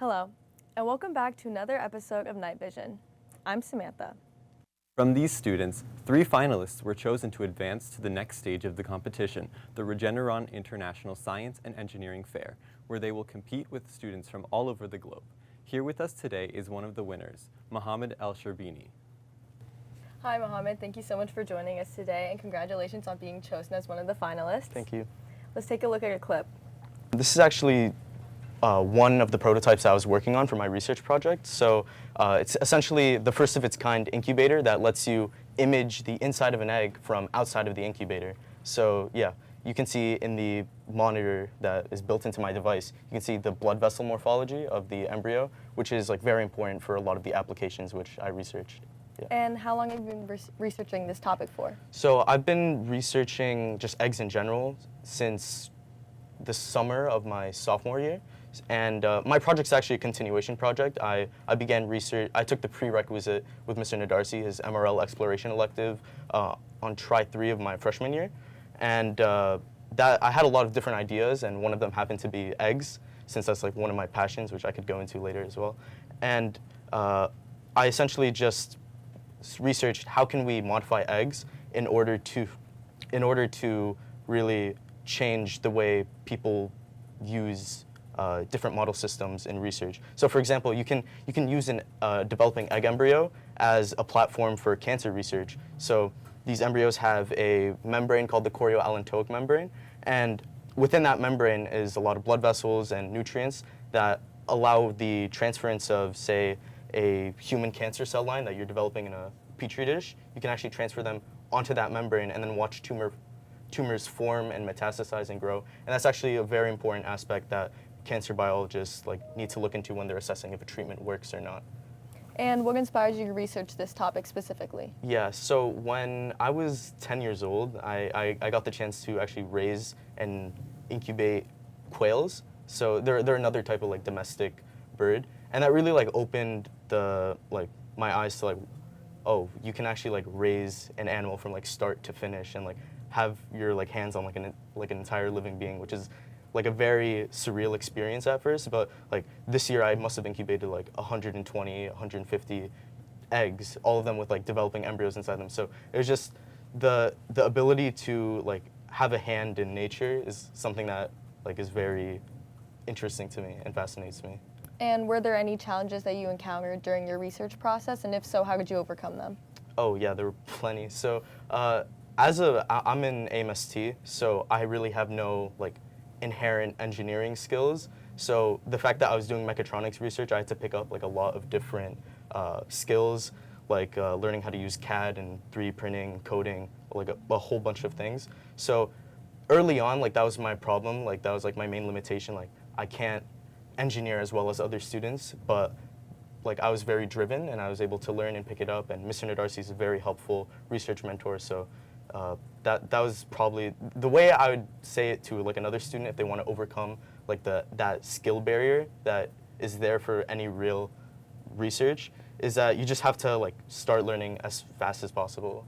Hello, and welcome back to another episode of Night Vision. I'm Samantha. From these students, 3 finalists were chosen to advance to the next stage of the competition, the Regeneron International Science and Engineering Fair, where they will compete with students from all over the globe. Here with us today is one of the winners, Mohammed El-Sherbini. Hi, Mohammed. Thank you so much for joining us today, and congratulations on being chosen as one of the finalists. Thank you. Let's take a look at your clip. This is actually one of the prototypes I was working on for my research project. So it's essentially the first of its kind incubator that lets you image the inside of an egg from outside of the incubator. So yeah, you can see in the monitor that is built into my device, you can see the blood vessel morphology of the embryo, which is like very important for a lot of the applications which I researched. Yeah. And how long have you been researching this topic for? So I've been researching just eggs in general since the summer of my sophomore year. And my project's actually a continuation project. I began research, I took the prerequisite with Mr. Nadarsi, his MRL exploration elective, on try 3 of my freshman year. And that I had a lot of different ideas, and one of them happened to be eggs, since that's like one of my passions, which I could go into later as well. And I essentially just researched how can we modify eggs in order to really change the way people use different model systems in research. So for example, you can use a developing egg embryo as a platform for cancer research. So these embryos have a membrane called the chorioallantoic membrane, and within that membrane is a lot of blood vessels and nutrients that allow the transference of, say, a human cancer cell line that you're developing in a petri dish. You can actually transfer them onto that membrane and then watch tumors form and metastasize and grow. And that's actually a very important aspect that cancer biologists need to look into when they're assessing if a treatment works or not. And what inspired you to research this topic specifically? Yeah, so when I was 10 years old, I got the chance to actually raise and incubate quails. So they're another type of domestic bird, and that really opened my eyes to oh, you can actually raise an animal from start to finish and have your hands on an entire living being, which is a very surreal experience at first. But this year I must have incubated 120, 150 eggs, all of them with developing embryos inside them. So it was just the ability to have a hand in nature is something that is very interesting to me and fascinates me. And were there any challenges that you encountered during your research process? And if so, how did you overcome them? Oh yeah, there were plenty. So I'm in AMST, so I really have no inherent engineering skills. So the fact that I was doing mechatronics research, I had to pick up a lot of different skills, learning how to use CAD and 3D printing, coding, a whole bunch of things. So early on, that was my problem. That was my main limitation. I can't engineer as well as other students, but I was very driven and I was able to learn and pick it up. And Mr. Nadarsi is a very helpful research mentor. So that was probably the way I would say it to another student if they want to overcome that skill barrier that is there for any real research, is that you just have to start learning as fast as possible.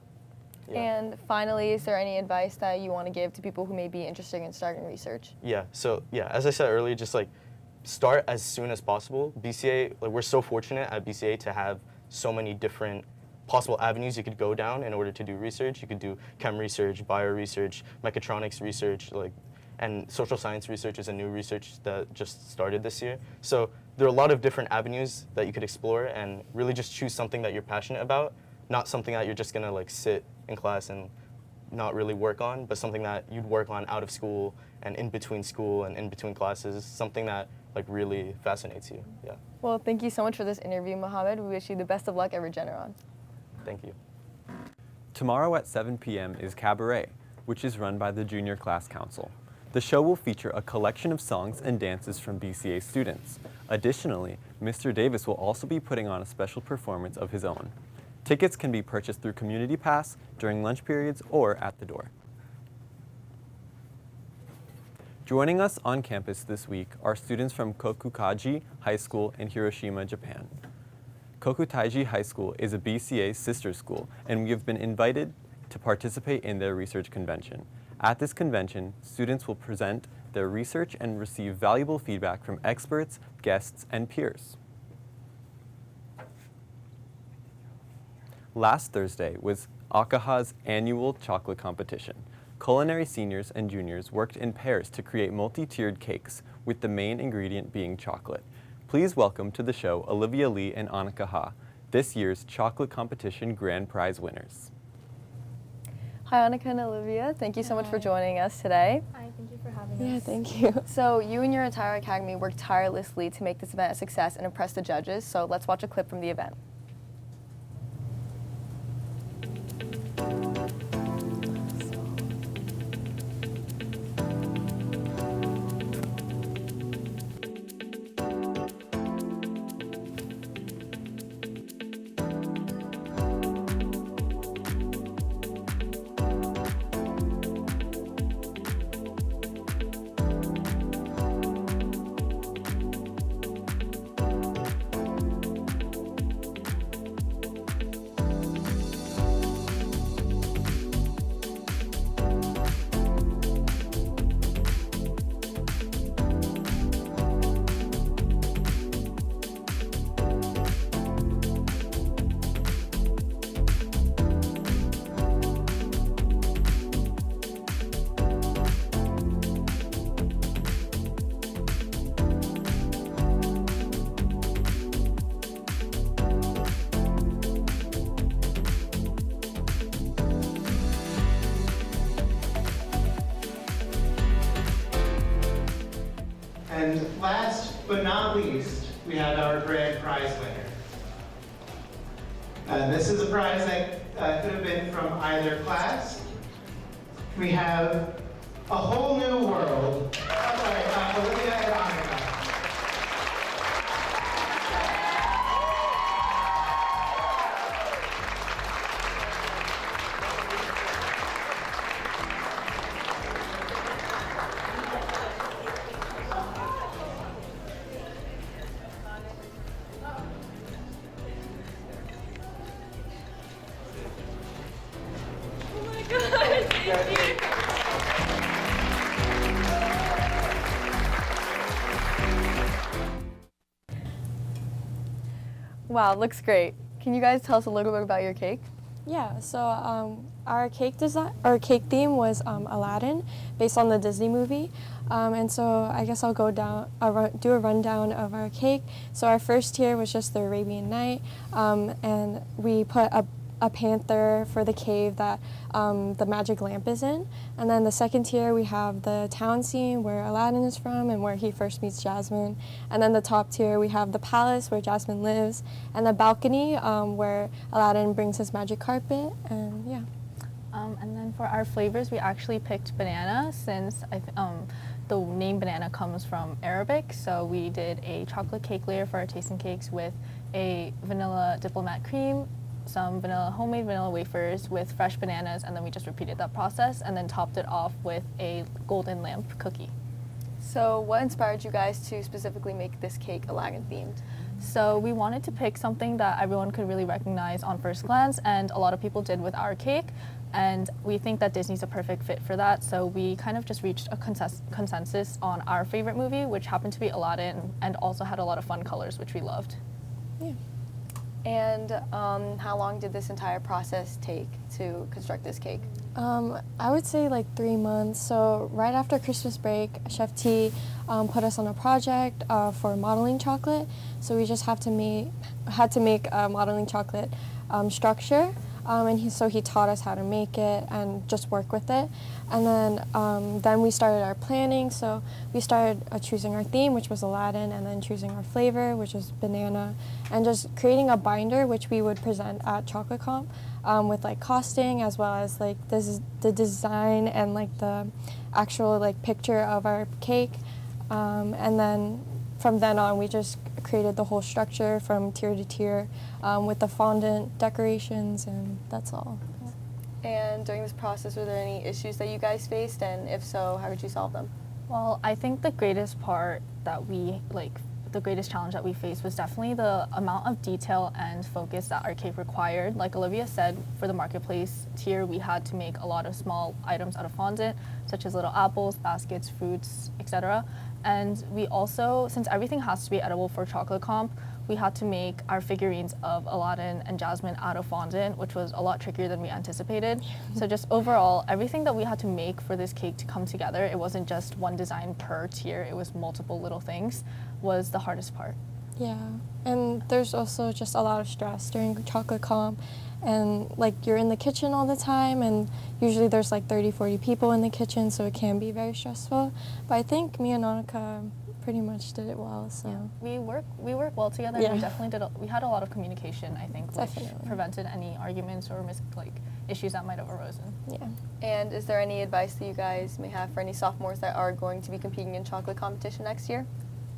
Yeah. And finally, is there any advice that you want to give to people who may be interested in starting research? Yeah, so yeah, as I said earlier, just start as soon as possible. BCA, we're so fortunate at BCA to have so many different possible avenues you could go down in order to do research. You could do chem research, bio research, mechatronics research, and social science research is a new research that just started this year. So there are a lot of different avenues that you could explore, and really just choose something that you're passionate about, not something that you're just gonna sit in class and not really work on, but something that you'd work on out of school and in between school and in between classes, something that really fascinates you. Yeah. Well, thank you so much for this interview, Mohammed. We wish you the best of luck at Regeneron. Thank you. Tomorrow at 7 p.m. is Cabaret, which is run by the Junior Class Council. The show will feature a collection of songs and dances from BCA students. Additionally, Mr. Davis will also be putting on a special performance of his own. Tickets can be purchased through Community Pass, during lunch periods, or at the door. Joining us on campus this week are students from Kokukaji High School in Hiroshima, Japan. Kokutaiji High School is a BCA sister school, and we have been invited to participate in their research convention. At this convention, students will present their research and receive valuable feedback from experts, guests, and peers. Last Thursday was Akaha's annual chocolate competition. Culinary seniors and juniors worked in pairs to create multi-tiered cakes, with the main ingredient being chocolate. Please welcome to the show Olivia Lee and Annika Ha, this year's chocolate competition grand prize winners. Hi, Annika and Olivia. Thank you so much for joining us today. Hi, thank you for having us. Yeah, thank you. So you and your entire academy worked tirelessly to make this event a success and impress the judges. So let's watch a clip from the event. And last but not least, we have our grand prize winner. This is a prize that could have been from either class. We have a whole new world. Olivia and Annika. Wow, looks great. Can you guys tell us a little bit about your cake? Yeah, so our cake theme was Aladdin, based on the Disney movie. And so I guess I'll do a rundown of our cake. So our first tier was just the Arabian Night, and we put a panther for the cave that the magic lamp is in. And then the second tier we have the town scene where Aladdin is from and where he first meets Jasmine. And then the top tier we have the palace where Jasmine lives, and the balcony where Aladdin brings his magic carpet, and yeah. And then for our flavors, we actually picked banana since the name banana comes from Arabic. So we did a chocolate cake layer for our tasting cakes with a vanilla diplomat cream, some homemade vanilla wafers with fresh bananas, and then we just repeated that process and then topped it off with a golden lamp cookie. So what inspired you guys to specifically make this cake Aladdin themed? So we wanted to pick something that everyone could really recognize on first glance, and a lot of people did with our cake, and we think that Disney's a perfect fit for that. So we kind of just reached a consensus on our favorite movie, which happened to be Aladdin, and also had a lot of fun colors, which we loved. Yeah. And how long did this entire process take to construct this cake? I would say like 3 months. So right after Christmas break, Chef T put us on a project for modeling chocolate. So we just had to make a modeling chocolate structure. And he taught us how to make it and just work with it. And then we started our planning. So we started choosing our theme, which was Aladdin, and then choosing our flavor, which was banana, and just creating a binder, which we would present at Chocolate Comp with like costing, as well as like the design and like the actual like picture of our cake. And then from then on, we just created the whole structure from tier to tier with the fondant decorations, and that's all. And during this process, were there any issues that you guys faced, and if so, how did you solve them? Well, I think the greatest part that the greatest challenge that we faced was definitely the amount of detail and focus that our cake required. Like Olivia said, for the marketplace tier, we had to make a lot of small items out of fondant, such as little apples, baskets, fruits, etc. And we also, since everything has to be edible for chocolate comp, we had to make our figurines of Aladdin and Jasmine out of fondant, which was a lot trickier than we anticipated. So just overall, everything that we had to make for this cake to come together, it wasn't just one design per tier, it was multiple little things, was the hardest part. Yeah, and there's also just a lot of stress during chocolate comp, and like you're in the kitchen all the time, and usually there's like 30-40 people in the kitchen, so it can be very stressful. But I think me and Annika pretty much did it well. So we work well together. Yeah. And we definitely we had a lot of communication, I think, which Definitely. prevented any arguments or issues that might have arisen. yeah. And is there any advice that you guys may have for any sophomores that are going to be competing in chocolate competition next year?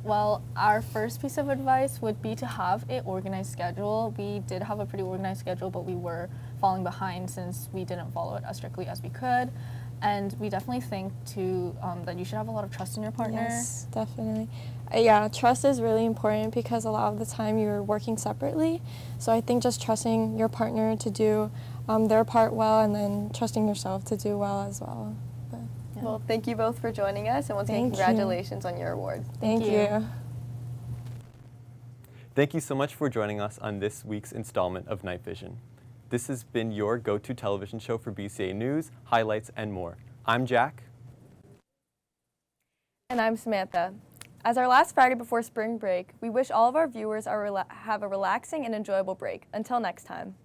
Well, our first piece of advice would be to have an organized schedule. We did have a pretty organized schedule, but we were falling behind since we didn't follow it as strictly as we could. And we definitely think too that you should have a lot of trust in your partner. Yes, definitely. Yeah, trust is really important because a lot of the time you're working separately. So I think just trusting your partner to do their part well, and then trusting yourself to do well as well. But, yeah. Well, thank you both for joining us, and once again, Thank you. congratulations on your award. Thank you. you. Thank you so much for joining us on this week's installment of Night Vision. This has been your go-to television show for BCA news, highlights, and more. I'm Jack. And I'm Samantha. As our last Friday before spring break, we wish all of our viewers have a relaxing and enjoyable break. Until next time.